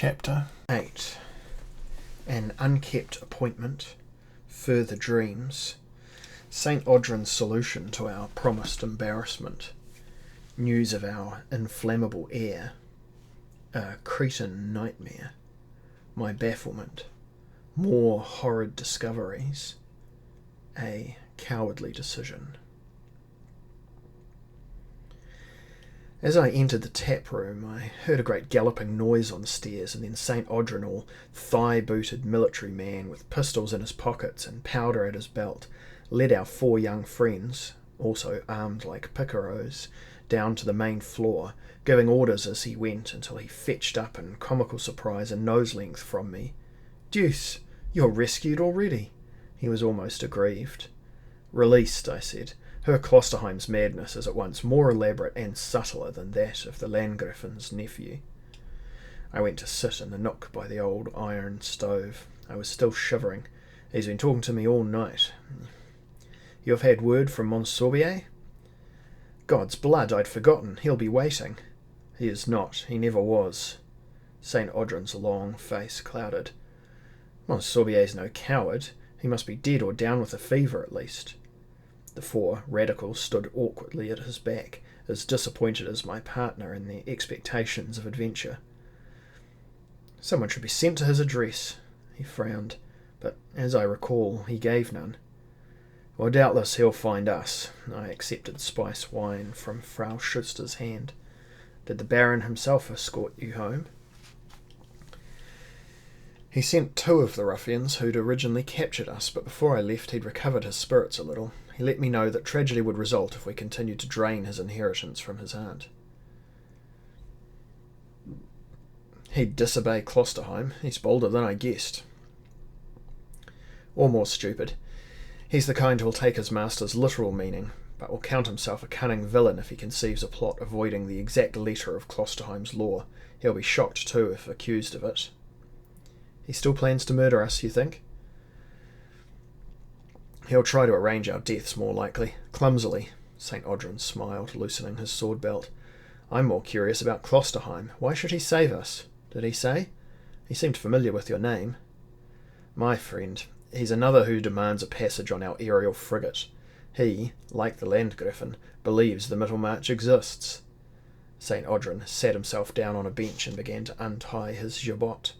Chapter 8. An unkept appointment, further dreams, St. Audrin's solution to our promised embarrassment, news of our inflammable heir, a Cretan nightmare, my bafflement, more horrid discoveries, a cowardly decision. As I entered the tap room, I heard a great galloping noise on the stairs, and then St. Audrin, all thigh-booted military man with pistols in his pockets and powder at his belt, led our 4 young friends, also armed like picaros, down to the main floor, giving orders as he went until he fetched up in comical surprise a nose-length from me. "Deuce, you're rescued already." He was almost aggrieved. "Released," I said. Her Klosterheim's madness is at once more elaborate and subtler than that of the Landgriffen's nephew. I went to sit in the nook by the old iron stove. I was still shivering. He's been talking to me all night. "You have had word from Monsorbier?" "God's blood, I'd forgotten. He'll be waiting." "He is not. He never was." St. Audrin's long face clouded. "Monsorbier's no coward. He must be dead or down with a fever at least." The 4 radicals stood awkwardly at his back, as disappointed as my partner in their expectations of adventure. "Someone should be sent to his address." He frowned, but as I recall, he gave none. "Well, doubtless he'll find us." I accepted spice wine from Frau Schuster's hand. "Did the Baron himself escort you home?" "He sent 2 of the ruffians who'd originally captured us, but before I left he'd recovered his spirits a little. He let me know that tragedy would result if we continued to drain his inheritance from his aunt." "He'd disobey Klosterheim. He's bolder than I guessed." "Or more stupid. He's the kind who'll take his master's literal meaning, but will count himself a cunning villain if he conceives a plot avoiding the exact letter of Klosterheim's law. He'll be shocked too if accused of it." "He still plans to murder us, you think?" "He'll try to arrange our deaths, more likely. Clumsily." St. Audrin smiled, loosening his sword belt. "I'm more curious about Klosterheim. Why should he save us? Did he say? He seemed familiar with your name." "My friend. He's another who demands a passage on our aerial frigate. He, like the Landgriffen, believes the Middlemarch exists." St. Audrin sat himself down on a bench and began to untie his jabot.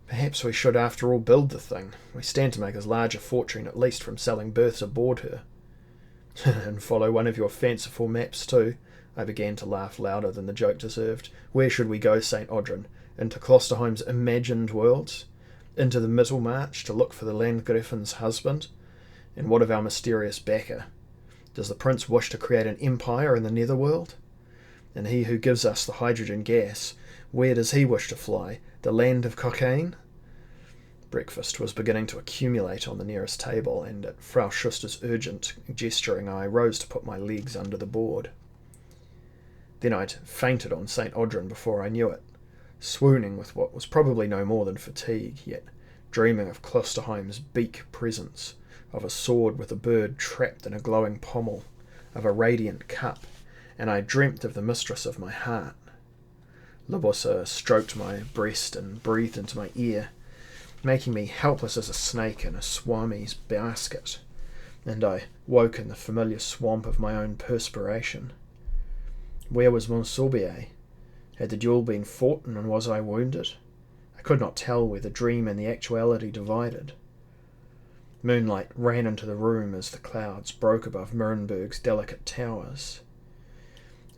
"Perhaps we should after all build the thing. We stand to make as large a fortune at least from selling berths aboard her." "And follow one of your fanciful maps too." I began to laugh louder than the joke deserved. "Where should we go, St. Audrin? Into Klosterheim's imagined worlds? Into the Middlemarch to look for the Landgriffen's husband? And what of our mysterious backer? Does the prince wish to create an empire in the netherworld? And he who gives us the hydrogen gas, where does he wish to fly? The land of cocaine?" Breakfast was beginning to accumulate on the nearest table, and at Frau Schuster's urgent gesturing I rose to put my legs under the board. Then I'd fainted on St. Audrin before I knew it, swooning with what was probably no more than fatigue, yet dreaming of Klosterheim's beak presence, of a sword with a bird trapped in a glowing pommel, of a radiant cup, and I dreamt of the mistress of my heart. Libussa stroked my breast and breathed into my ear, making me helpless as a snake in a swami's basket, and I woke in the familiar swamp of my own perspiration. Where was Monsorbier? Had the duel been fought, and was I wounded? I could not tell where the dream and the actuality divided. Moonlight ran into the room as the clouds broke above Nuremberg's delicate towers.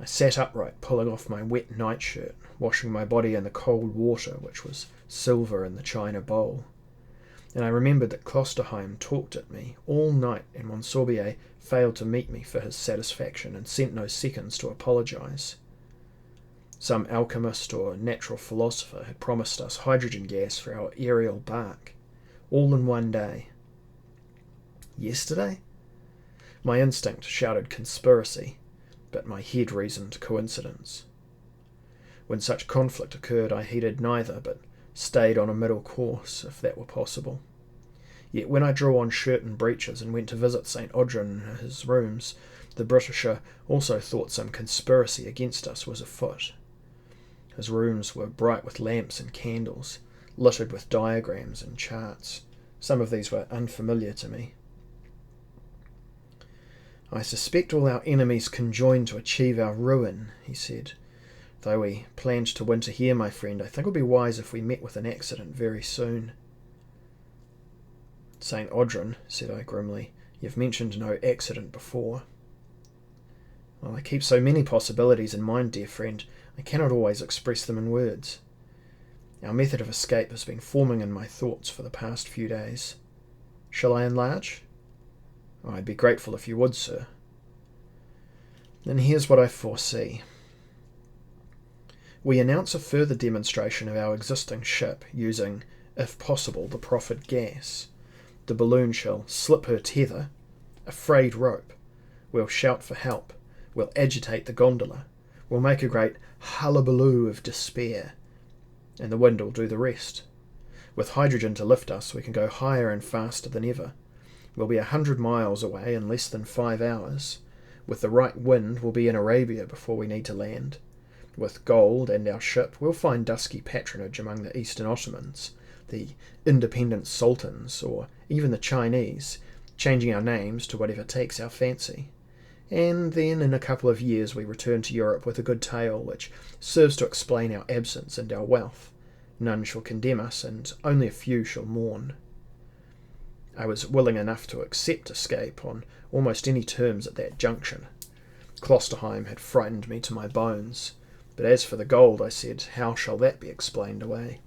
I sat upright, pulling off my wet nightshirt, washing my body in the cold water which was silver in the china bowl. And I remembered that Klosterheim talked at me all night, and Monsorbier failed to meet me for his satisfaction and sent no seconds to apologize. Some alchemist or natural philosopher had promised us hydrogen gas for our aerial bark, all in one day. Yesterday? My instinct shouted conspiracy, but my head reasoned coincidence. When such conflict occurred, I heeded neither, but stayed on a middle course, if that were possible. Yet when I drew on shirt and breeches and went to visit St. Audrin in his rooms, the Britisher also thought some conspiracy against us was afoot. His rooms were bright with lamps and candles, littered with diagrams and charts. Some of these were unfamiliar to me. "I suspect all our enemies conjoin to achieve our ruin," he said. "Though we planned to winter here, my friend, I think it would be wise if we met with an accident very soon." "St. Audryn," said I grimly, "you've mentioned no accident before." "Well, I keep so many possibilities in mind, dear friend, I cannot always express them in words. Our method of escape has been forming in my thoughts for the past few days. Shall I enlarge?" "I'd be grateful if you would, sir." "Then here's what I foresee. We announce a further demonstration of our existing ship using, if possible, the proffered gas. The balloon shall slip her tether, a frayed rope. We'll shout for help. We'll agitate the gondola. We'll make a great hullabaloo of despair, and the wind will do the rest. With hydrogen to lift us, we can go higher and faster than ever. We'll be 100 miles away in less than 5 hours. With the right wind, we'll be in Arabia before we need to land. With gold and our ship, we'll find dusky patronage among the Eastern Ottomans, the independent sultans, or even the Chinese, changing our names to whatever takes our fancy. And then in a couple of years we return to Europe with a good tale which serves to explain our absence and our wealth. None shall condemn us, and only a few shall mourn." I was willing enough to accept escape on almost any terms at that junction. Klosterheim had frightened me to my bones, but as for the gold, I said, how shall that be explained away?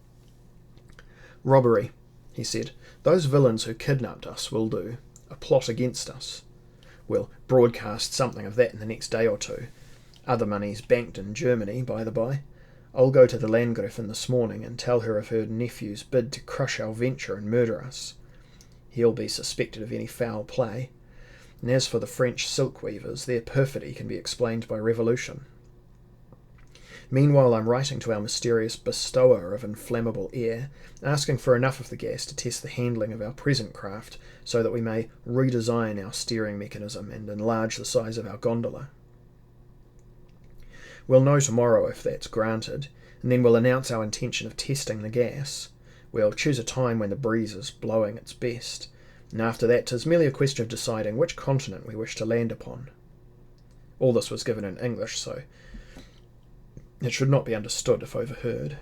"Robbery," he said. "Those villains who kidnapped us will do. A plot against us. We'll broadcast something of that in the next day or two. Other money's banked in Germany, by the by. I'll go to the Landgriffin this morning and tell her of her nephew's bid to crush our venture and murder us. He'll be suspected of any foul play. And as for the French silk weavers, their perfidy can be explained by revolution. Meanwhile, I'm writing to our mysterious bestower of inflammable air, asking for enough of the gas to test the handling of our present craft, so that we may redesign our steering mechanism and enlarge the size of our gondola. We'll know tomorrow if that's granted, and then we'll announce our intention of testing the gas. We'll choose a time when the breeze is blowing its best, and after that 'tis merely a question of deciding which continent we wish to land upon." All this was given in English, so it should not be understood if overheard.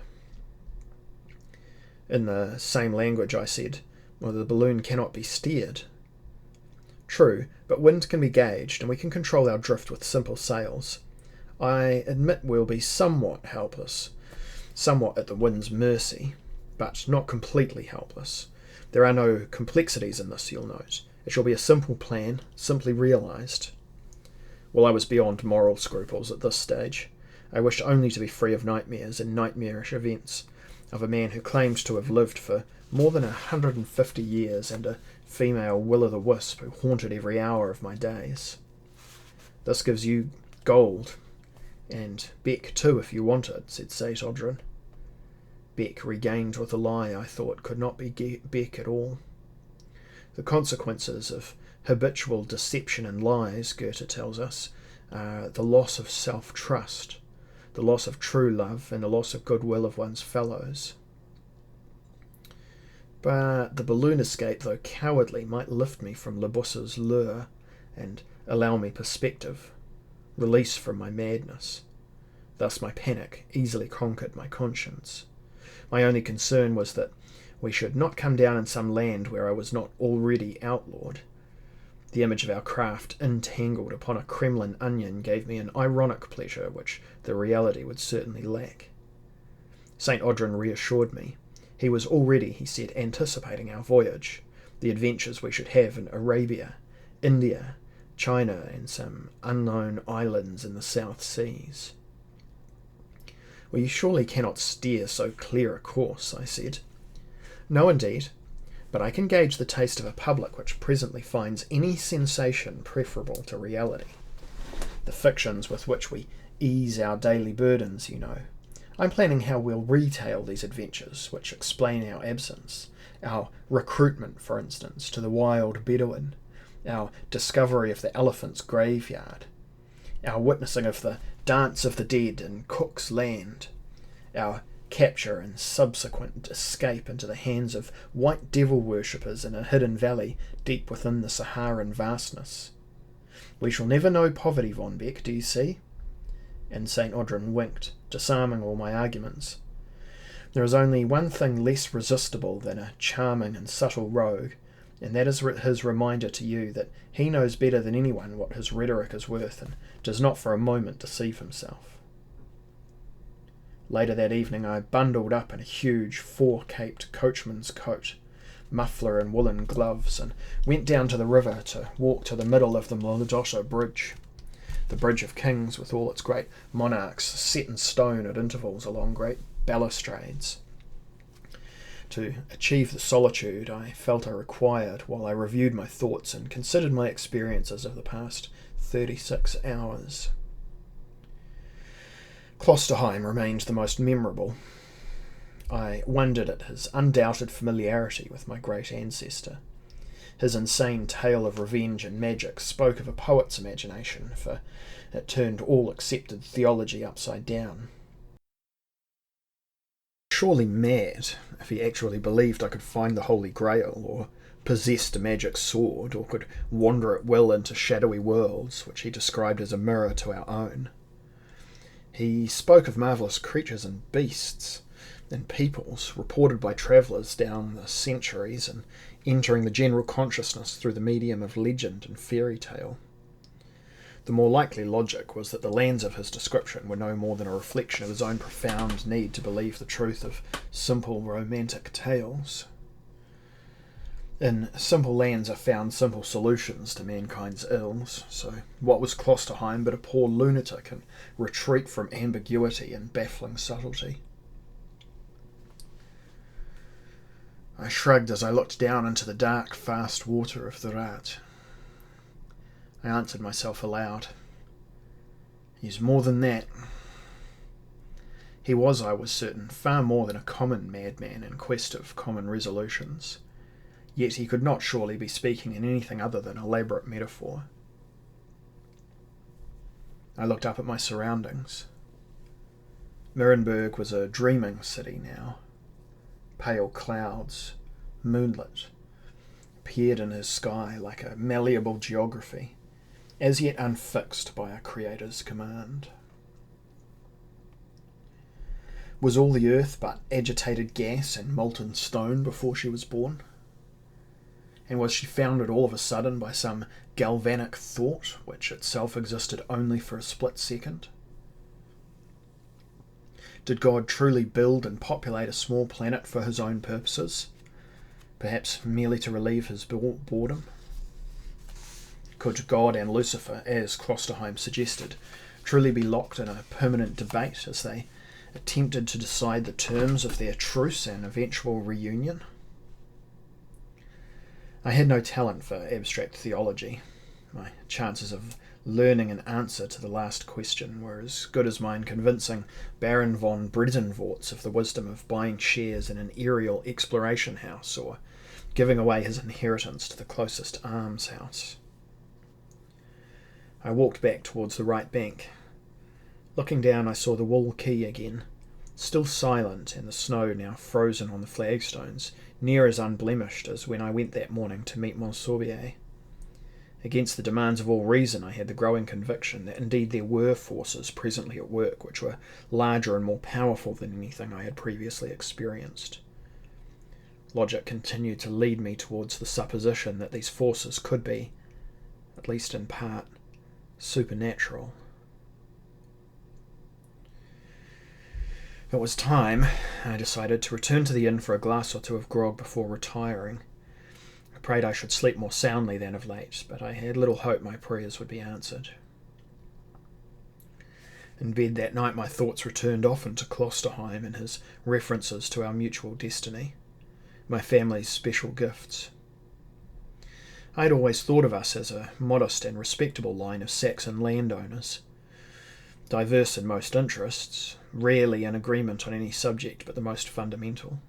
In the same language I said, "Well, the balloon cannot be steered." "True, but wind can be gauged, and we can control our drift with simple sails. I admit we'll be somewhat helpless, somewhat at the wind's mercy, but not completely helpless. There are no complexities in this, you'll note. It shall be a simple plan, simply realised." Well, I was beyond moral scruples at this stage. I wished only to be free of nightmares and nightmarish events, of a man who claimed to have lived for more than 150 years and a female will-o'-the-wisp who haunted every hour of my days. "This gives you gold, and Beck too if you want it," said St. Audryn. Beck regained with a lie I thought could not be Beck at all. The consequences of habitual deception and lies, Goethe tells us, are the loss of self-trust, the loss of true love, and the loss of goodwill of one's fellows. But the balloon escape, though cowardly, might lift me from Labusse's lure and allow me perspective, release from my madness. Thus my panic easily conquered my conscience. My only concern was that we should not come down in some land where I was not already outlawed. The image of our craft entangled upon a Kremlin onion gave me an ironic pleasure which the reality would certainly lack. St. Audryn reassured me. He was already, he said, anticipating our voyage, the adventures we should have in Arabia, India, China, and some unknown islands in the South Seas. "Well, you surely cannot steer so clear a course," I said. "No, indeed, but I can gauge the taste of a public which presently finds any sensation preferable to reality. The fictions with which we ease our daily burdens, you know. I'm planning how we'll retail these adventures which explain our absence, our recruitment, for instance, to the wild Bedouin, our discovery of the elephant's graveyard, our witnessing of the Dance of the Dead in Cook's Land, our capture and subsequent escape into the hands of white devil worshippers in a hidden valley deep within the Saharan vastness. We shall never know poverty, Von Beck, do you see? And St. Audrin winked, disarming all my arguments. There is only one thing less resistible than a charming and subtle rogue, and that is his reminder to you that he knows better than anyone what his rhetoric is worth and does not for a moment deceive himself. Later that evening I bundled up in a huge four-caped coachman's coat, muffler and woolen gloves, and went down to the river to walk to the middle of the Mlodotto Bridge, the Bridge of Kings with all its great monarchs set in stone at intervals along great balustrades. To achieve the solitude I felt I required while I reviewed my thoughts and considered my experiences of the past 36 hours. Klosterheim remained the most memorable. I wondered at his undoubted familiarity with my great ancestor. His insane tale of revenge and magic spoke of a poet's imagination, for it turned all accepted theology upside down. Surely mad if he actually believed I could find the Holy Grail, or possessed a magic sword, or could wander at will into shadowy worlds, which he described as a mirror to our own. He spoke of marvellous creatures and beasts, and peoples, reported by travellers down the centuries and entering the general consciousness through the medium of legend and fairy tale. The more likely logic was that the lands of his description were no more than a reflection of his own profound need to believe the truth of simple romantic tales. In simple lands are found simple solutions to mankind's ills, so what was Klosterheim but a poor lunatic in retreat from ambiguity and baffling subtlety? I shrugged as I looked down into the dark, fast water of the Rat. I answered myself aloud. He's more than that. He was, I was certain, far more than a common madman in quest of common resolutions. Yet he could not surely be speaking in anything other than elaborate metaphor. I looked up at my surroundings. Nuremberg was a dreaming city now. Pale clouds, moonlit, appeared in his sky like a malleable geography, as yet unfixed by a creator's command. Was all the earth but agitated gas and molten stone before she was born? And was she founded all of a sudden by some galvanic thought which itself existed only for a split second? Did God truly build and populate a small planet for his own purposes, perhaps merely to relieve his boredom? Could God and Lucifer, as Klosterheim suggested, truly be locked in a permanent debate as they attempted to decide the terms of their truce and eventual reunion? I had no talent for abstract theology. My chances of learning an answer to the last question were as good as mine convincing Baron von Bredenvorts of the wisdom of buying shares in an aerial exploration house or giving away his inheritance to the closest almshouse. I walked back towards the right bank. Looking down, I saw the Wool Quay again, still silent and the snow now frozen on the flagstones, near as unblemished as when I went that morning to meet Monsorbier. Against the demands of all reason, I had the growing conviction that indeed there were forces presently at work which were larger and more powerful than anything I had previously experienced. Logic continued to lead me towards the supposition that these forces could be, at least in part, supernatural. It was time, I decided, to return to the inn for a glass or two of grog before retiring. I prayed I should sleep more soundly than of late, but I had little hope my prayers would be answered. In bed that night my thoughts returned often to Klosterheim and his references to our mutual destiny, my family's special gifts. I had always thought of us as a modest and respectable line of Saxon landowners, diverse in most interests, rarely in agreement on any subject but the most fundamental.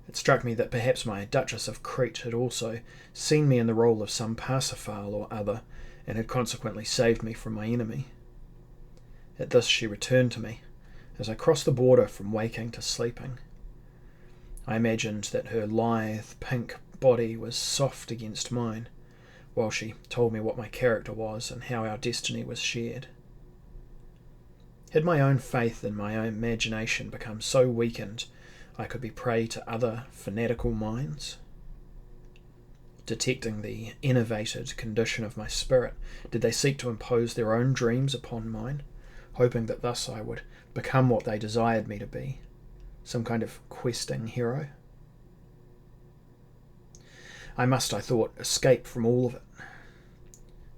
It struck me that perhaps my Duchess of Crete had also seen me in the role of some Parsifal or other, and had consequently saved me from my enemy. At this she returned to me, as I crossed the border from waking to sleeping. I imagined that her lithe, pink body was soft against mine, while she told me what my character was and how our destiny was shared. Had my own faith in my own imagination become so weakened I could be prey to other fanatical minds? Detecting the enervated condition of my spirit, did they seek to impose their own dreams upon mine, hoping that thus I would become what they desired me to be, some kind of questing hero? I must, I thought, escape from all of it.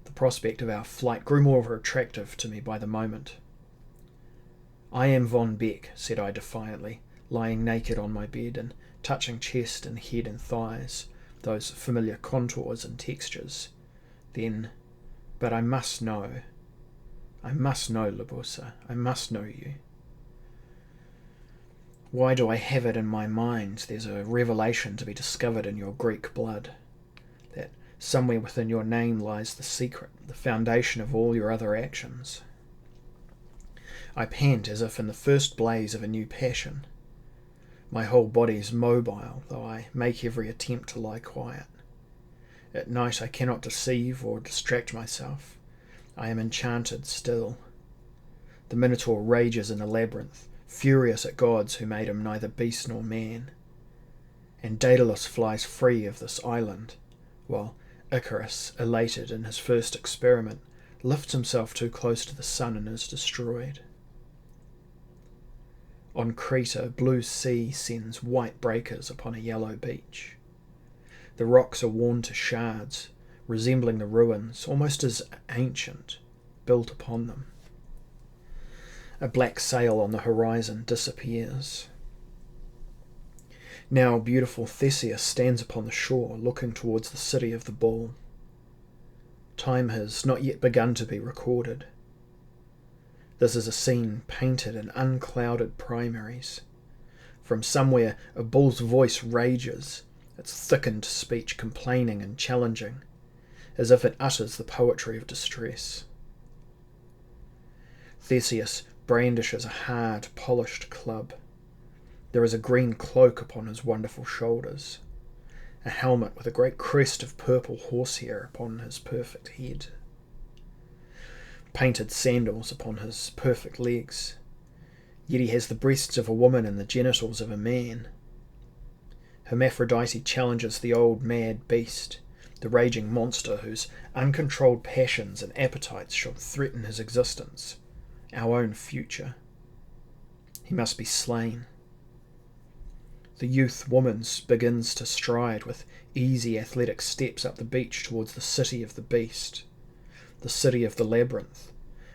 The prospect of our flight grew more attractive to me by the moment. "I am Von Beck," said I defiantly, lying naked on my bed and touching chest and head and thighs, those familiar contours and textures. Then, but I must know, Libussa, I must know you. Why do I have it in my mind there's a revelation to be discovered in your Greek blood, that somewhere within your name lies the secret, the foundation of all your other actions? I pant as if in the first blaze of a new passion. My whole body's mobile, though I make every attempt to lie quiet. At night I cannot deceive or distract myself. I am enchanted still. The Minotaur rages in a labyrinth, furious at gods who made him neither beast nor man. And Daedalus flies free of this island, while Icarus, elated in his first experiment, lifts himself too close to the sun and is destroyed. On Crete, a blue sea sends white breakers upon a yellow beach. The rocks are worn to shards, resembling the ruins, almost as ancient, built upon them. A black sail on the horizon disappears. Now beautiful Theseus stands upon the shore, looking towards the city of the bull. Time has not yet begun to be recorded. This is a scene painted in unclouded primaries. From somewhere a bull's voice rages, its thickened speech complaining and challenging, as if it utters the poetry of distress. Theseus brandishes a hard, polished club. There is a green cloak upon his wonderful shoulders, a helmet with a great crest of purple horsehair upon his perfect head, painted sandals upon his perfect legs, yet he has the breasts of a woman and the genitals of a man. Hermaphrodite challenges the old mad beast, the raging monster whose uncontrolled passions and appetites shall threaten his existence, our own future. He must be slain. The youth woman begins to stride with easy athletic steps up the beach towards the city of the beast, the city of the labyrinth,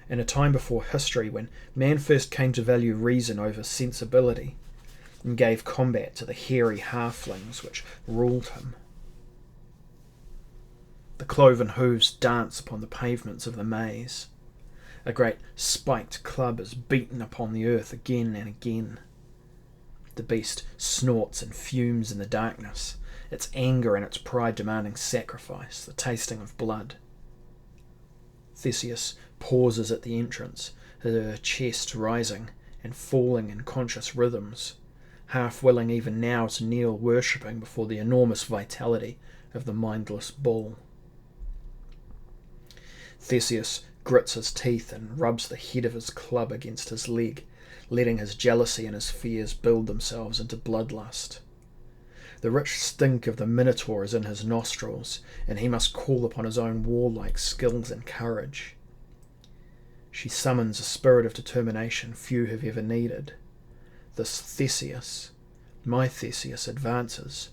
in a time before history when man first came to value reason over sensibility and gave combat to the hairy halflings which ruled him. The cloven hooves dance upon the pavements of the maze. A great spiked club is beaten upon the earth again and again. The beast snorts and fumes in the darkness, its anger and its pride demanding sacrifice, the tasting of blood. Theseus pauses at the entrance, her chest rising and falling in conscious rhythms, half willing even now to kneel worshipping before the enormous vitality of the mindless bull. Theseus grits his teeth and rubs the head of his club against his leg, letting his jealousy and his fears build themselves into bloodlust. The rich stink of the Minotaur is in his nostrils, and he must call upon his own warlike skills and courage. She summons a spirit of determination few have ever needed. This Theseus, my Theseus, advances.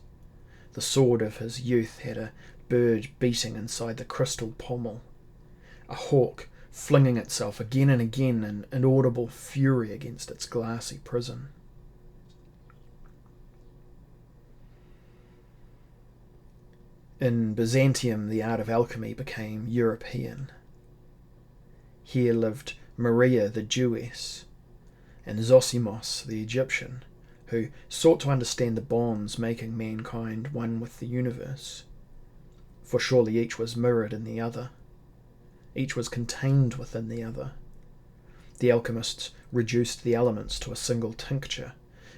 The sword of his youth had a bird beating inside the crystal pommel, a hawk flinging itself again and again in inaudible fury against its glassy prison. In Byzantium, the art of alchemy became European. Here lived Maria the Jewess and Zosimos the Egyptian, who sought to understand the bonds making mankind one with the universe, for surely each was mirrored in the other. Each was contained within the other. The alchemists reduced the elements to a single tincture,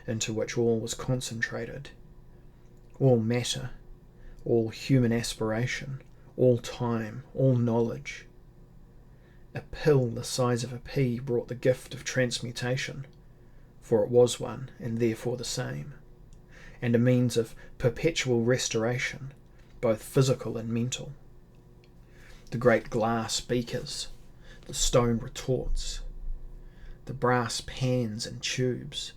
into which all was concentrated. All matter, all human aspiration, all time, all knowledge. A pill the size of a pea brought the gift of transmutation, for it was one, and therefore the same, and a means of perpetual restoration, both physical and mental. The great glass beakers, the stone retorts, the brass pans and tubes,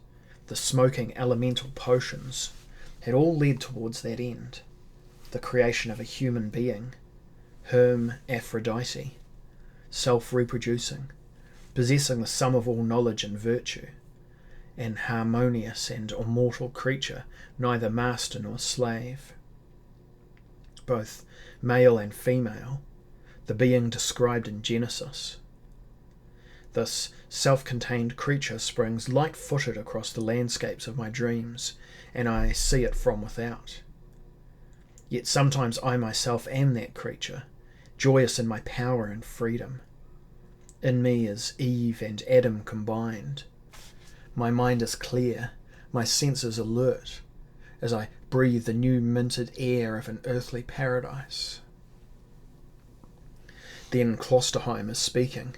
the smoking elemental potions, had all led towards that end, the creation of a human being, Hermaphrodite, self-reproducing, possessing the sum of all knowledge and virtue, an harmonious and immortal creature, neither master nor slave. Both male and female, the being described in Genesis. This self-contained creature springs light-footed across the landscapes of my dreams, and I see it from without. Yet sometimes I myself am that creature, joyous in my power and freedom. In me is Eve and Adam combined. My mind is clear, my senses alert, as I breathe the new minted air of an earthly paradise. Then Klosterheim is speaking,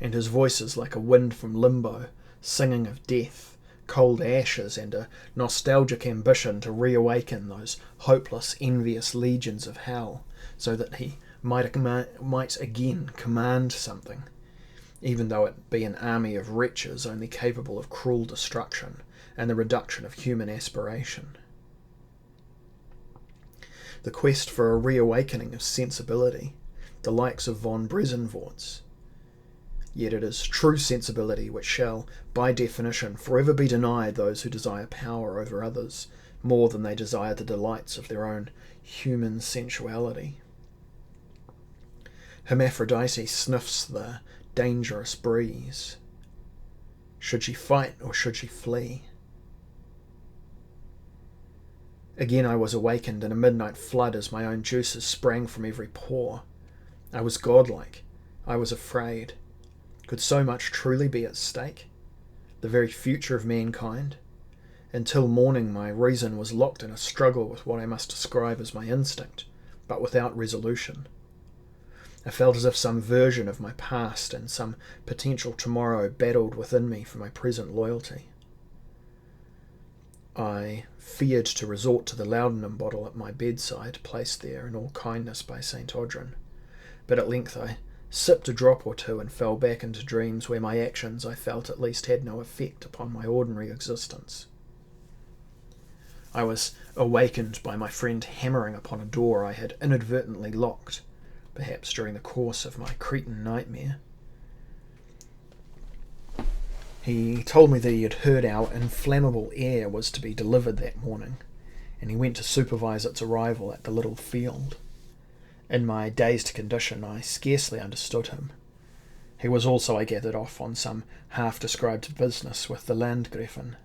and his voice is like a wind from limbo, singing of death, cold ashes, and a nostalgic ambition to reawaken those hopeless, envious legions of hell, so that he might again command something, even though it be an army of wretches only capable of cruel destruction and the reduction of human aspiration. The quest for a reawakening of sensibility, the likes of von Bresenvort's. Yet it is true sensibility which shall, by definition, forever be denied those who desire power over others more than they desire the delights of their own human sensuality. Hermaphrodite sniffs the dangerous breeze. Should she fight or should she flee? Again I was awakened in a midnight flood as my own juices sprang from every pore. I was godlike. I was afraid. Could so much truly be at stake? The very future of mankind? Until morning my reason was locked in a struggle with what I must describe as my instinct, but without resolution. I felt as if some version of my past and some potential tomorrow battled within me for my present loyalty. I feared to resort to the laudanum bottle at my bedside, placed there in all kindness by St. Audrin, but at length I sipped a drop or two and fell back into dreams where my actions, I felt, at least had no effect upon my ordinary existence. I was awakened by my friend hammering upon a door I had inadvertently locked, perhaps during the course of my Cretan nightmare. He told me that he had heard our inflammable air was to be delivered that morning, and he went to supervise its arrival at the little field. In my dazed condition, I scarcely understood him. He was also, I gathered, off on some half-described business with the Landgriffin.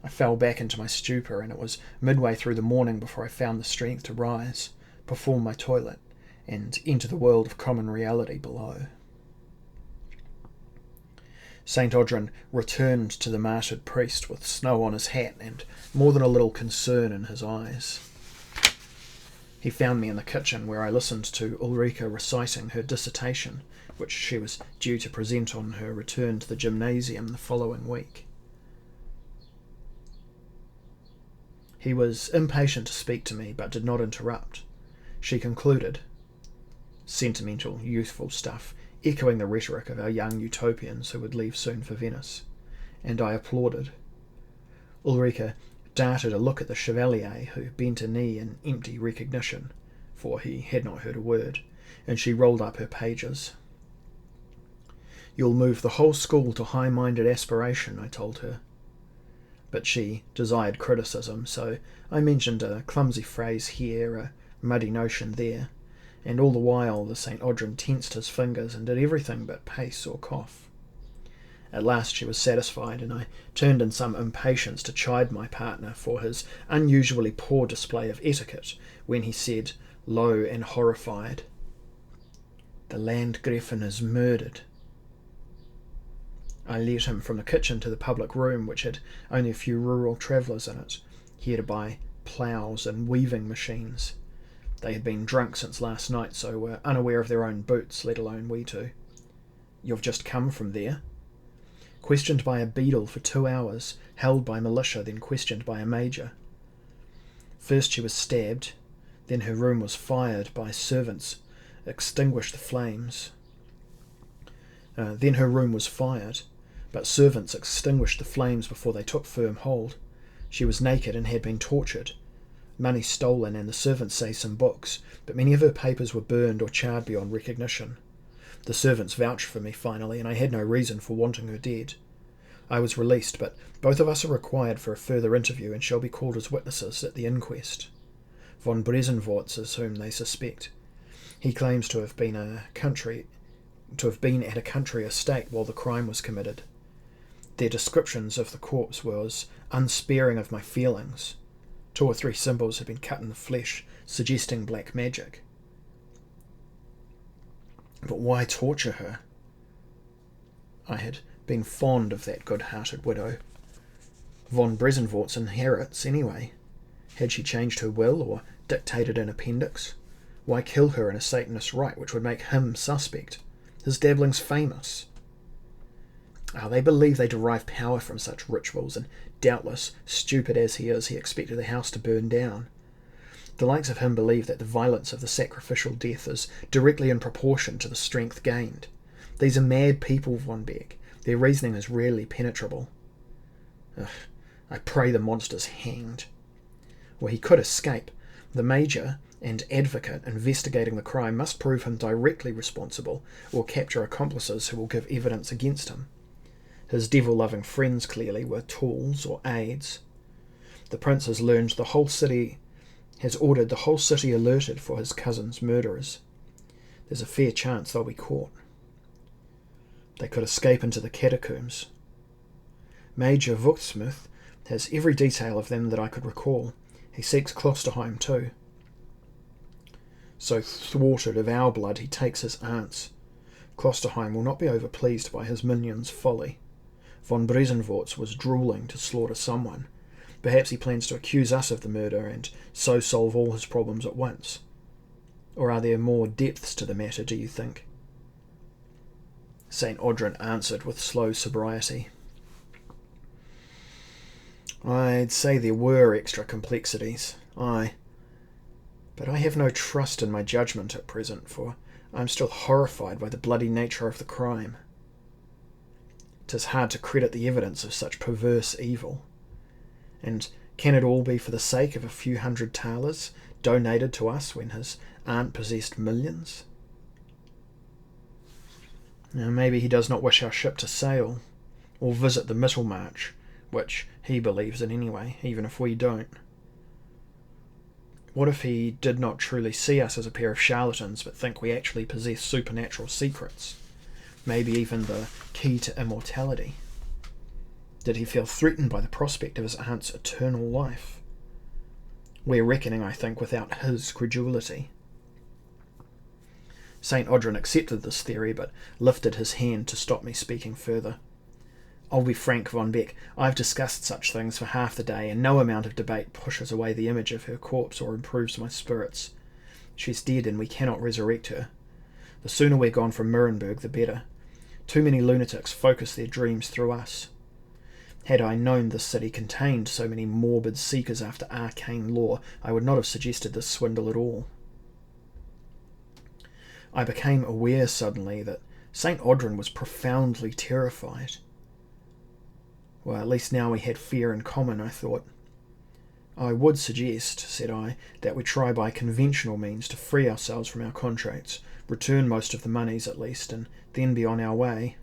I fell back into my stupor, and it was midway through the morning before I found the strength to rise, perform my toilet, and enter the world of common reality below. St. Audrin returned to the martyred priest with snow on his hat and more than a little concern in his eyes. He found me in the kitchen, where I listened to Ulrika reciting her dissertation, which she was due to present on her return to the gymnasium the following week. He was impatient to speak to me, but did not interrupt. She concluded, sentimental, youthful stuff, echoing the rhetoric of our young utopians who would leave soon for Venice, and I applauded. Ulrika darted a look at the Chevalier, who bent a knee in empty recognition, for he had not heard a word, and she rolled up her pages. "You'll move the whole school to high-minded aspiration," I told her. But she desired criticism, so I mentioned a clumsy phrase here, a muddy notion there, and all the while the St. Audrin tensed his fingers and did everything but pace or cough. At last she was satisfied, and I turned in some impatience to chide my partner for his unusually poor display of etiquette when he said, low and horrified, "The Landgriffin is murdered." I led him from the kitchen to the public room, which had only a few rural travellers in it, here to buy ploughs and weaving machines. They had been drunk since last night, so were unaware of their own boots, let alone we two. You've just come from there? Questioned by a beadle for 2 hours, held by militia, then questioned by a major. First she was stabbed, then her room was fired by servants, extinguished the flames. Then her room was fired, but servants extinguished the flames before they took firm hold. She was naked and had been tortured. Money stolen, and the servants say some books, but many of her papers were burned or charred beyond recognition. The servants vouched for me finally, and I had no reason for wanting her dead. I was released, but both of us are required for a further interview and shall be called as witnesses at the inquest. Von Bresenvorts is whom they suspect. He claims to have been at a country estate while the crime was committed. Their descriptions of the corpse was unsparing of my feelings. 2 or 3 symbols had been cut in the flesh, suggesting black magic. But why torture her? I had been fond of that good-hearted widow. Von Bresenvorts inherits anyway. Had she changed her will or dictated an appendix? Why kill her in a Satanist rite which would make him suspect? His dabbling's famous. They believe they derive power from such rituals, and doubtless, stupid as he is, he expected the house to burn down. The likes of him believe that the violence of the sacrificial death is directly in proportion to the strength gained. These are mad people, Von Beck. Their reasoning is rarely penetrable. I pray the monster's hanged. Well, he could escape. The major and advocate investigating the crime must prove him directly responsible, or capture accomplices who will give evidence against him. His devil-loving friends, clearly, were tools or aids. The prince has ordered the whole city alerted for his cousin's murderers. There's a fair chance they'll be caught. They could escape into the catacombs. Major Vuxmuth has every detail of them that I could recall. He seeks Klosterheim too. So thwarted of our blood, he takes his aunt's. Klosterheim will not be overpleased by his minion's folly. Von Bresenvorts was drooling to slaughter someone. Perhaps he plans to accuse us of the murder and so solve all his problems at once. Or are there more depths to the matter, do you think? St. Audrin answered with slow sobriety. I'd say there were extra complexities, aye. But I have no trust in my judgment at present, for I am still horrified by the bloody nature of the crime. 'Tis hard to credit the evidence of such perverse evil. And can it all be for the sake of a few hundred thalers donated to us when his aunt possessed millions? Now, maybe he does not wish our ship to sail, or visit the Mittelmarch, which he believes in anyway, even if we don't. What if he did not truly see us as a pair of charlatans, but think we actually possess supernatural secrets? Maybe even the key to immortality? Did he feel threatened by the prospect of his aunt's eternal life? We're reckoning, I think, without his credulity. St. Audrin accepted this theory, but lifted his hand to stop me speaking further. I'll be frank, Von Beck, I've discussed such things for half the day, and no amount of debate pushes away the image of her corpse or improves my spirits. She's dead, and we cannot resurrect her. The sooner we're gone from Nuremberg, the better. Too many lunatics focus their dreams through us. Had I known this city contained so many morbid seekers after arcane lore, I would not have suggested this swindle at all. I became aware suddenly that St. Audrin was profoundly terrified. Well, at least now we had fear in common, I thought. I would suggest, said I, that we try by conventional means to free ourselves from our contracts, return most of the monies at least, and then be on our way.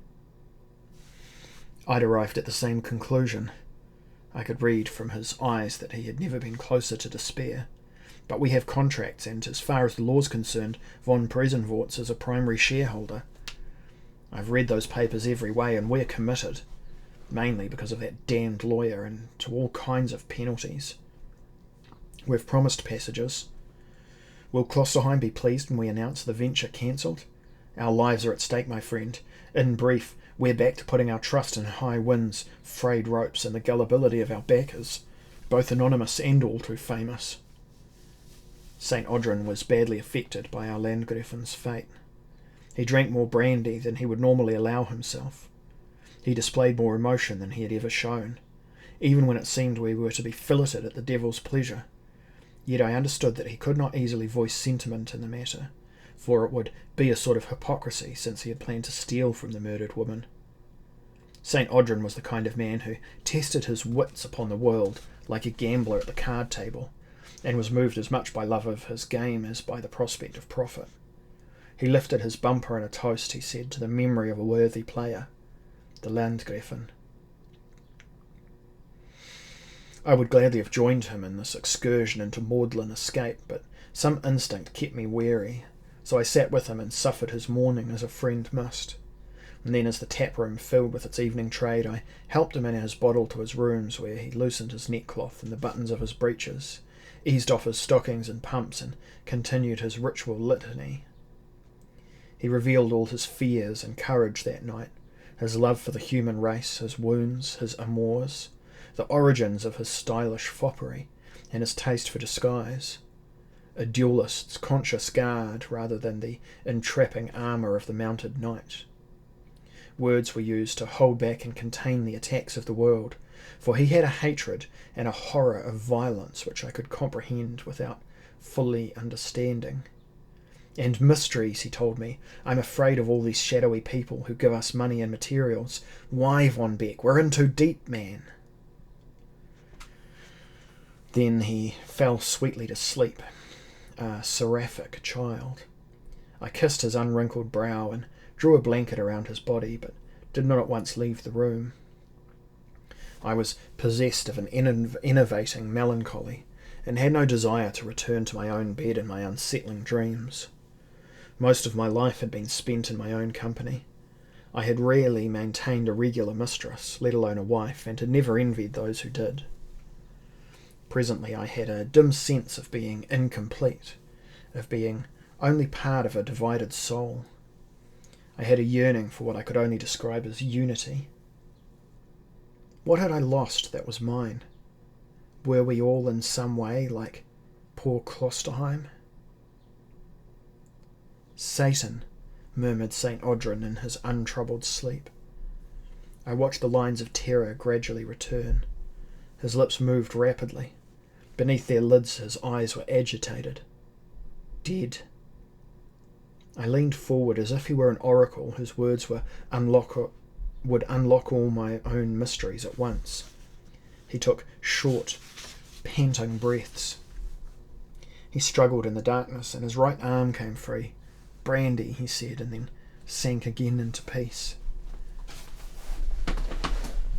I'd arrived at the same conclusion. I could read from his eyes that he had never been closer to despair. But we have contracts, and as far as the law's concerned, von Bresenvorts is a primary shareholder. I've read those papers every way, and we're committed, mainly because of that damned lawyer, and to all kinds of penalties. We've promised passages. Will Klosterheim be pleased when we announce the venture cancelled? Our lives are at stake, my friend. In brief, We're back to putting our trust in high winds, frayed ropes, and the gullibility of our backers, both anonymous and all too famous. St. Audrin was badly affected by our Landgrafen's fate. He drank more brandy than he would normally allow himself. He displayed more emotion than he had ever shown, even when it seemed we were to be filleted at the devil's pleasure. Yet I understood that he could not easily voice sentiment in the matter, for it would be a sort of hypocrisy since he had planned to steal from the murdered woman. St. Audrin was the kind of man who tested his wits upon the world like a gambler at the card table, and was moved as much by love of his game as by the prospect of profit. He lifted his bumper in a toast, he said, to the memory of a worthy player, the Landgrafen. I would gladly have joined him in this excursion into maudlin escape, but some instinct kept me wary, so I sat with him and suffered his mourning as a friend must. And then, as the tap-room filled with its evening trade, I helped him in his bottle to his rooms, where he loosened his neckcloth and the buttons of his breeches, eased off his stockings and pumps, and continued his ritual litany. He revealed all his fears and courage that night, his love for the human race, his wounds, his amours, the origins of his stylish foppery, and his taste for disguise. A duellist's conscious guard rather than the entrapping armour of the mounted knight. Words were used to hold back and contain the attacks of the world, for he had a hatred and a horror of violence which I could comprehend without fully understanding. And mysteries, he told me. I'm afraid of all these shadowy people who give us money and materials. Why, Von Beck? We're in too deep, man. Then he fell sweetly to sleep, a seraphic child. I kissed his unwrinkled brow and drew a blanket around his body, but did not at once leave the room. I was possessed of an enervating melancholy, and had no desire to return to my own bed in my unsettling dreams. Most of my life had been spent in my own company. I had rarely maintained a regular mistress, let alone a wife, and had never envied those who did. Presently I had a dim sense of being incomplete, of being only part of a divided soul. I had a yearning for what I could only describe as unity. What had I lost that was mine? Were we all in some way like poor Klosterheim? Satan, murmured St. Audrin in his untroubled sleep. I watched the lines of terror gradually return. His lips moved rapidly. Beneath their lids his eyes were agitated. Dead. I leaned forward as if he were an oracle whose words would unlock all my own mysteries at once. He took short, panting breaths. He struggled in the darkness, and his right arm came free. Brandy, he said, and then sank again into peace.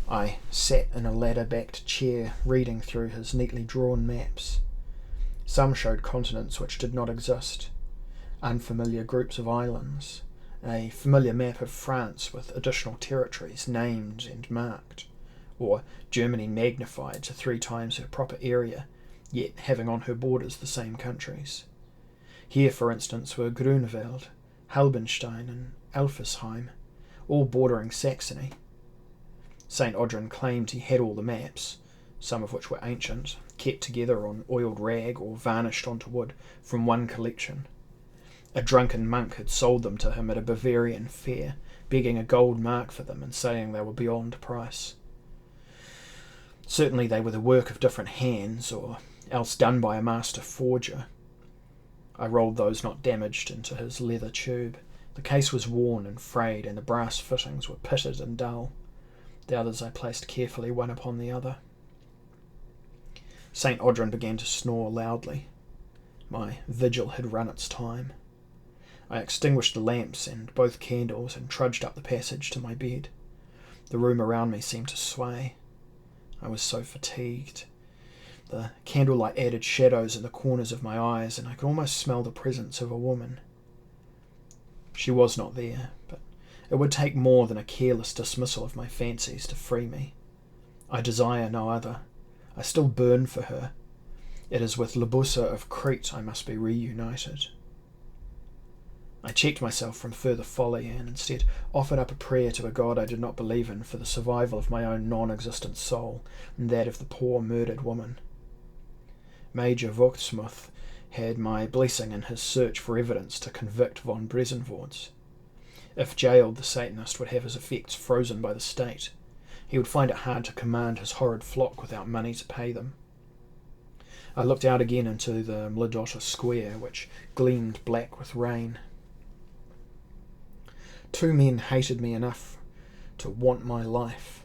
I sat in a ladder-backed chair, reading through his neatly drawn maps. Some showed continents which did not exist, unfamiliar groups of islands, a familiar map of France with additional territories named and marked, or Germany magnified to 3 times her proper area, yet having on her borders the same countries. Here, for instance, were Grunewald, Halbenstein, and Elfersheim, all bordering Saxony. St. Audrin claimed he had all the maps, some of which were ancient, kept together on oiled rag or varnished onto wood from one collection. A drunken monk had sold them to him at a Bavarian fair, begging a gold mark for them and saying they were beyond price. Certainly they were the work of different hands, or else done by a master forger. I rolled those not damaged into his leather tube. The case was worn and frayed, and the brass fittings were pitted and dull. The others I placed carefully one upon the other. St. Audrin began to snore loudly. My vigil had run its time. I extinguished the lamps and both candles and trudged up the passage to my bed. The room around me seemed to sway. I was so fatigued. The candlelight added shadows in the corners of my eyes, and I could almost smell the presence of a woman. She was not there, but it would take more than a careless dismissal of my fancies to free me. I desire no other. I still burn for her. It is with Libussa of Crete I must be reunited. I checked myself from further folly and instead offered up a prayer to a God I did not believe in for the survival of my own non-existent soul and that of the poor murdered woman. Major Vogtsmuth had my blessing in his search for evidence to convict von Bresenvords. If jailed, the Satanist would have his effects frozen by the state. He would find it hard to command his horrid flock without money to pay them. I looked out again into the Mladotta Square, which gleamed black with rain. 2 men hated me enough to want my life.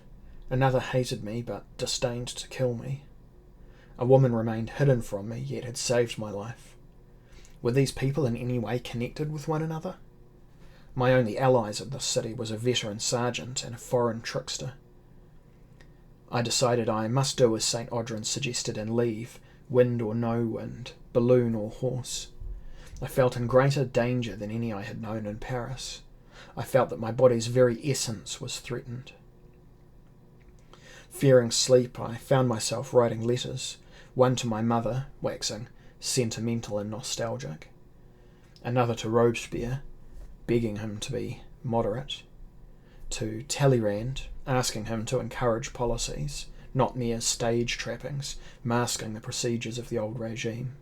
Another hated me, but disdained to kill me. A woman remained hidden from me, yet had saved my life. Were these people in any way connected with one another? My only allies in this city was a veteran sergeant and a foreign trickster. I decided I must do as St. Audrin suggested and leave, wind or no wind, balloon or horse. I felt in greater danger than any I had known in Paris. I felt that my body's very essence was threatened. Fearing sleep, I found myself writing letters, one to my mother, waxing sentimental and nostalgic, another to Robespierre, begging him to be moderate, to Talleyrand, asking him to encourage policies, not mere stage trappings, masking the procedures of the old regime,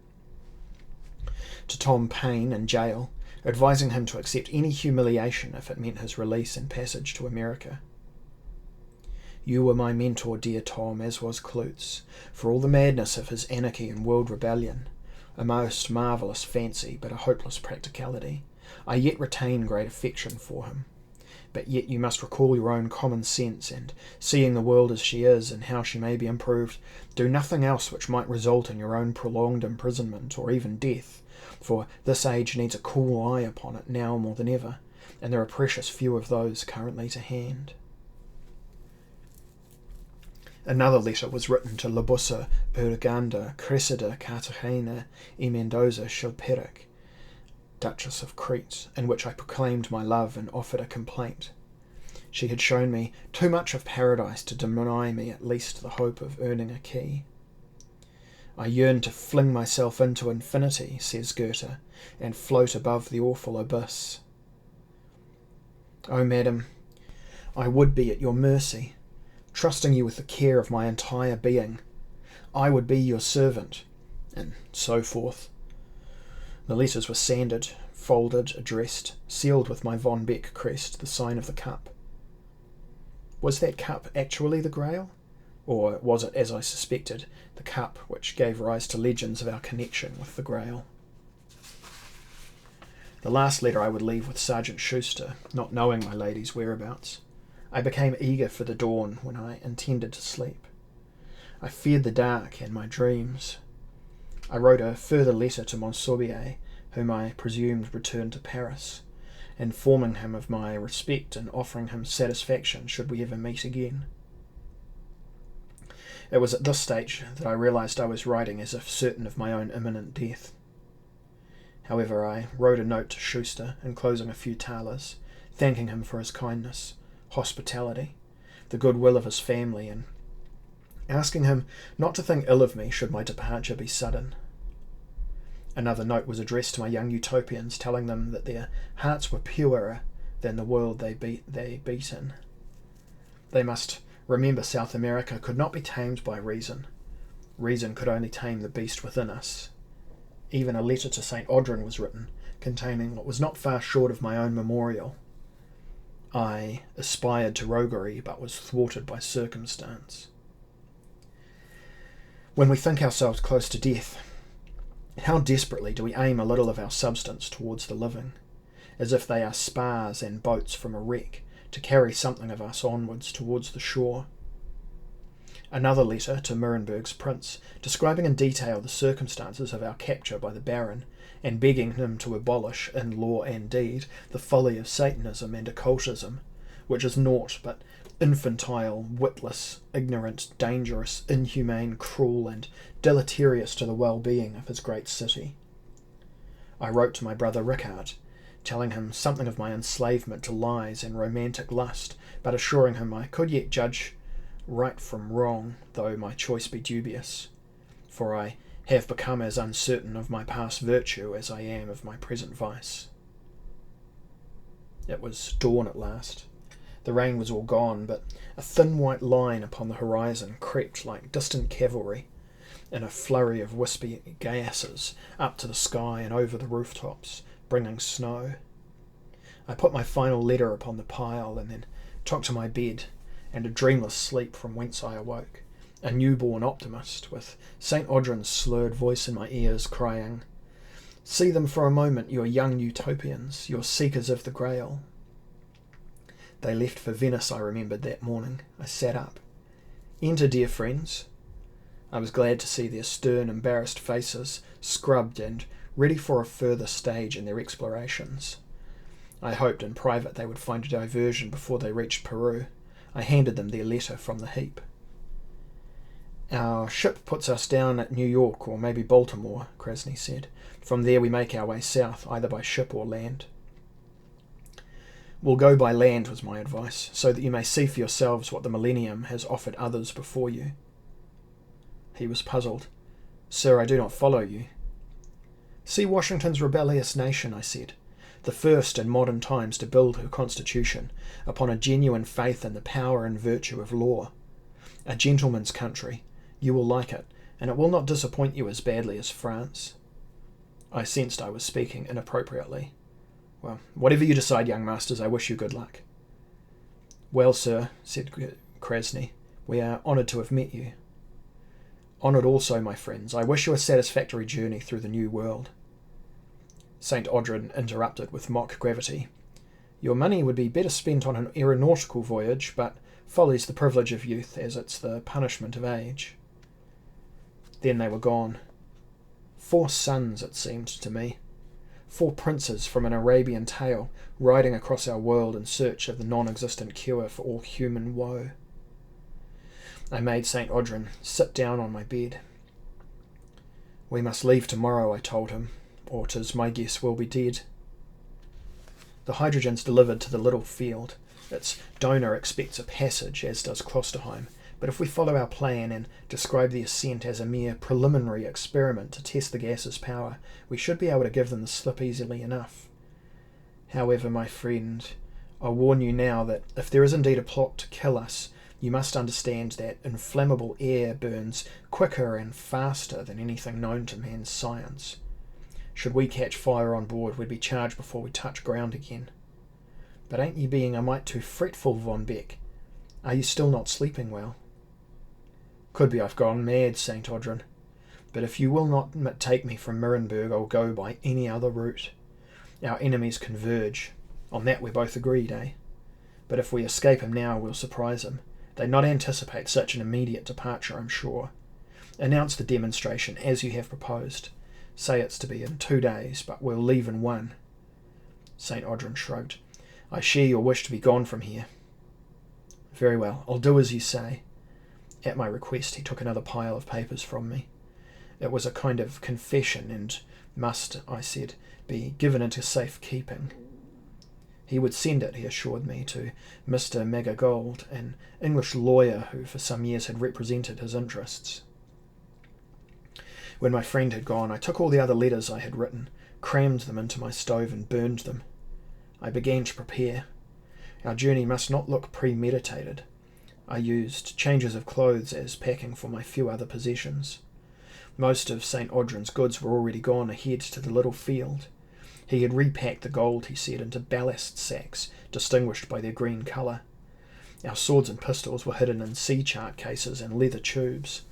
to Tom Paine in jail, advising him to accept any humiliation if it meant his release and passage to America. You were my mentor, dear Tom, as was Klutz, for all the madness of his anarchy and world rebellion, a most marvellous fancy but a hopeless practicality. I yet retain great affection for him. But yet you must recall your own common sense, and, seeing the world as she is and how she may be improved, do nothing else which might result in your own prolonged imprisonment or even death, for this age needs a cool eye upon it now more than ever, and there are precious few of those currently to hand. Another letter was written to Libussa, Urganda, Cressida, Cartagena, e Mendoza, Chilperic, Duchess of Crete, in which I proclaimed my love and offered a complaint. She had shown me too much of paradise to deny me at least the hope of earning a key. I yearned to fling myself into infinity, says Goethe, and float above the awful abyss. Oh, madam, I would be at your mercy, trusting you with the care of my entire being. I would be your servant, and so forth. The letters were sanded, folded, addressed, sealed with my Von Beck crest, the sign of the cup. Was that cup actually the Grail? Or was it, as I suspected, the cup which gave rise to legends of our connection with the Grail? The last letter I would leave with Sergeant Schuster, not knowing my lady's whereabouts. I became eager for the dawn when I intended to sleep. I feared the dark and my dreams. I wrote a further letter to Monsorbier, whom I presumed returned to Paris, informing him of my respect and offering him satisfaction should we ever meet again. It was at this stage that I realized I was writing as if certain of my own imminent death. However, I wrote a note to Schuster, enclosing a few thalers, thanking him for his kindness, hospitality, the goodwill of his family, and asking him not to think ill of me should my departure be sudden. Another note was addressed to my young utopians, telling them that their hearts were purer than the world they beat in. They must remember South America could not be tamed by reason. Reason could only tame the beast within us. Even a letter to St. Audrin was written, containing what was not far short of my own memorial. I aspired to roguery, but was thwarted by circumstance. When we think ourselves close to death, how desperately do we aim a little of our substance towards the living, as if they are spars and boats from a wreck, to carry something of us onwards towards the shore. Another letter to Nuremberg's prince, describing in detail the circumstances of our capture by the Baron, and begging him to abolish, in law and deed, the folly of Satanism and occultism, which is naught but infantile, witless, ignorant, dangerous, inhumane, cruel, and deleterious to the well-being of his great city. I wrote to my brother Richard, telling him something of my enslavement to lies and romantic lust, but assuring him I could yet judge right from wrong, though my choice be dubious, for I have become as uncertain of my past virtue as I am of my present vice. It was dawn at last. The rain was all gone, but a thin white line upon the horizon crept like distant cavalry in a flurry of wispy gases up to the sky and over the rooftops, bringing snow. I put my final letter upon the pile and then took to my bed and a dreamless sleep from whence I awoke, a newborn optimist, with St. Audrin's slurred voice in my ears crying, "See them for a moment, your young utopians, your seekers of the Grail." They left for Venice, I remembered, that morning. I sat up. "Enter, dear friends." I was glad to see their stern, embarrassed faces, scrubbed and ready for a further stage in their explorations. I hoped in private they would find a diversion before they reached Peru. I handed them their letter from the heap. "Our ship puts us down at New York or maybe Baltimore," Krasny said. "From there we make our way south, either by ship or land." "We'll go by land," was my advice, "so that you may see for yourselves what the millennium has offered others before you." He was puzzled. "Sir, I do not follow you." "See Washington's rebellious nation," I said, "the first in modern times to build her constitution upon a genuine faith in the power and virtue of law. A gentleman's country. You will like it, and it will not disappoint you as badly as France." I sensed I was speaking inappropriately. "Well, whatever you decide, young masters, I wish you good luck." "Well, sir," said Krasny, "we are honoured to have met you." "Honoured also, my friends. I wish you a satisfactory journey through the new world." St. Audrin interrupted with mock gravity. "Your money would be better spent on an aeronautical voyage, but folly's the privilege of youth, as it's the punishment of age." Then they were gone. 4 sons, it seemed to me. 4 princes from an Arabian tale riding across our world in search of the non-existent cure for all human woe. I made St. Audrin sit down on my bed. "We must leave tomorrow," I told him, "or 'tis my guess we'll be dead." The hydrogen's delivered to the little field. Its donor expects a passage, as does Klosterheim, but if we follow our plan and describe the ascent as a mere preliminary experiment to test the gas's power, we should be able to give them the slip easily enough. However, my friend, I warn you now that if there is indeed a plot to kill us, you must understand that inflammable air burns quicker and faster than anything known to man's science. Should we catch fire on board, we'd be charged before we touch ground again. But ain't you being a mite too fretful, Von Beck? Are you still not sleeping well?" "Could be I've gone mad, St. Audrin. But if you will not take me from Nuremberg, I'll go by any other route. Our enemies converge. On that we're both agreed, eh? But if we escape him now, we'll surprise him. They'd not anticipate such an immediate departure, I'm sure. Announce the demonstration as you have proposed. Say it's to be in 2 days, but we'll leave in 1. St. Audrin shrugged. "I share your wish to be gone from here." "Very well, I'll do as you say." At my request, he took another pile of papers from me. It was a kind of confession and must, I said, be given into safe keeping. He would send it, he assured me, to Mr. Magagold, an English lawyer who for some years had represented his interests. When my friend had gone, I took all the other letters I had written, crammed them into my stove and burned them. I began to prepare. Our journey must not look premeditated. I used changes of clothes as packing for my few other possessions. Most of St. Audrin's goods were already gone ahead to the little field. He had repacked the gold, he said, into ballast sacks, distinguished by their green colour. Our swords and pistols were hidden in sea chart cases and leather tubes.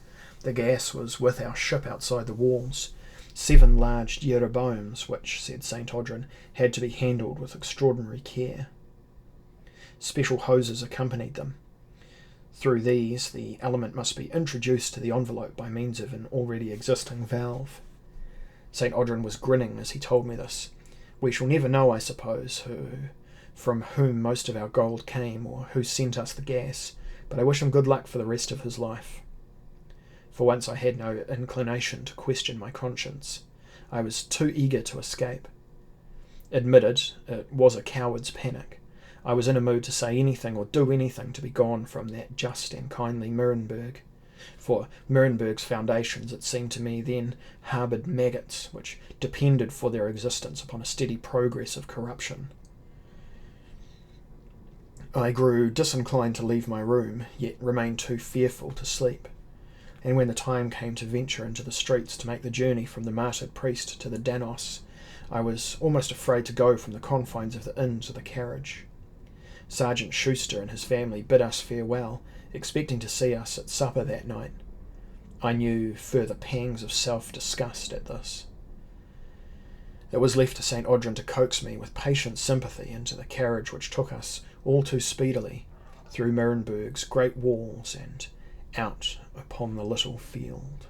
The gas was with our ship outside the walls. 7 large Jeroboams, which, said St. Audrin, had to be handled with extraordinary care. Special hoses accompanied them. Through these, the element must be introduced to the envelope by means of an already existing valve. St. Audrin was grinning as he told me this. We shall never know, I suppose, from whom most of our gold came, or who sent us the gas, but I wish him good luck for the rest of his life. For once I had no inclination to question my conscience. I was too eager to escape. Admitted, it was a coward's panic. I was in a mood to say anything or do anything to be gone from that just and kindly Nuremberg. For Nuremberg's foundations, it seemed to me then, harboured maggots which depended for their existence upon a steady progress of corruption. I grew disinclined to leave my room, yet remained too fearful to sleep. And when the time came to venture into the streets to make the journey from the martyred priest to the Danos, I was almost afraid to go from the confines of the inn to the carriage. Sergeant Schuster and his family bid us farewell, expecting to see us at supper that night. I knew further pangs of self-disgust at this. It was left to St. Audrin to coax me with patient sympathy into the carriage which took us all too speedily through Mirenburg's great walls and out upon the little field.